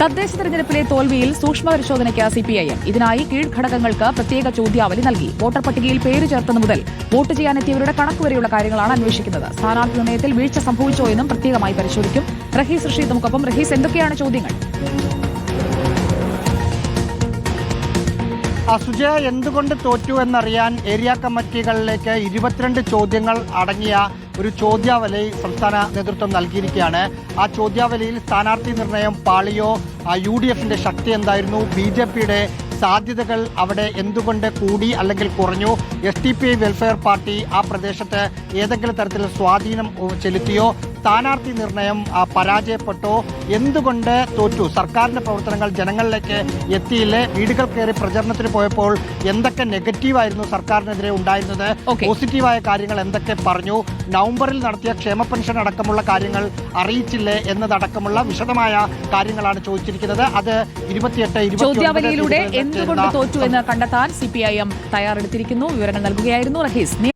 തദ്ദേശ തെരഞ്ഞെടുപ്പിലെ തോൽവിയിൽ സൂക്ഷ്മ പരിശോധനയ്ക്ക് സിപിഐഎം. ഇതിനായി കീഴ്ഘടകങ്ങൾക്ക് പ്രത്യേക ചോദ്യാവലി നൽകി. വോട്ടർ പട്ടികയിൽ പേര് ചേർത്തത് മുതൽ വോട്ട് ചെയ്യാനെത്തിയവരുടെ കണക്ക് വരെയുള്ള കാര്യങ്ങളാണ് അന്വേഷിക്കുന്നത്. സ്ഥാനാർത്ഥി നിർണയത്തിൽ വീഴ്ച സംഭവിച്ചോ എന്നും പ്രത്യേകമായി പരിശോധിക്കും. റഹീസ് റഷീദ് നമുക്കൊപ്പം. റഹീസ്, എന്തൊക്കെയാണ് ചോദ്യങ്ങൾ? സുജയ, എന്തുകൊണ്ട് തോറ്റു എന്നറിയാൻ ഏരിയ കമ്മിറ്റികളിലേക്ക് 22 ചോദ്യങ്ങൾ അടങ്ങിയ ഒരു ചോദ്യാവലി സംസ്ഥാന നേതൃത്വം നൽകിയിരിക്കുകയാണ്. ആ ചോദ്യാവലിയിൽ സ്ഥാനാർത്ഥി നിർണയം പാളിയോ, UDFന്റെ ശക്തി എന്തായിരുന്നു, BJPയുടെ സാധ്യതകൾ അവിടെ എന്തുകൊണ്ട് കൂടി അല്ലെങ്കിൽ കുറഞ്ഞു, SDPI വെൽഫെയർ പാർട്ടി ആ പ്രദേശത്ത് ഏതെങ്കിലും തരത്തിലുള്ള സ്വാധീനം ചെലുത്തിയോ, സ്ഥാനാർത്ഥി നിർണയം പരാജയപ്പെട്ടോ, എന്തുകൊണ്ട് തോറ്റു, സർക്കാരിന്റെ പ്രവർത്തനങ്ങൾ ജനങ്ങളിലേക്ക് എത്തിയില്ലേ, വീടുകൾ കയറി പ്രചരണത്തിന് പോയപ്പോൾ എന്തൊക്കെ നെഗറ്റീവായിരുന്നു സർക്കാരിനെതിരെ ഉണ്ടായിരുന്നത്, പോസിറ്റീവായ കാര്യങ്ങൾ എന്തൊക്കെ പറഞ്ഞു, നവംബറിൽ നടത്തിയ ക്ഷേമ പെൻഷൻ അടക്കമുള്ള കാര്യങ്ങൾ അറിയിച്ചില്ലേ എന്നതടക്കമുള്ള വിശദമായ കാര്യങ്ങളാണ് ചോദിച്ചിരിക്കുന്നത്. അത് 28 ചോദ്യാവലിയിലൂടെ എന്തുകൊണ്ട് തോറ്റു എന്ന് കണ്ടെത്താൻ സിപിഐഎം തയ്യാറെടുത്തിരിക്കുന്നു. വിവരങ്ങൾ നൽകുകയായിരുന്നു റഹീസ്.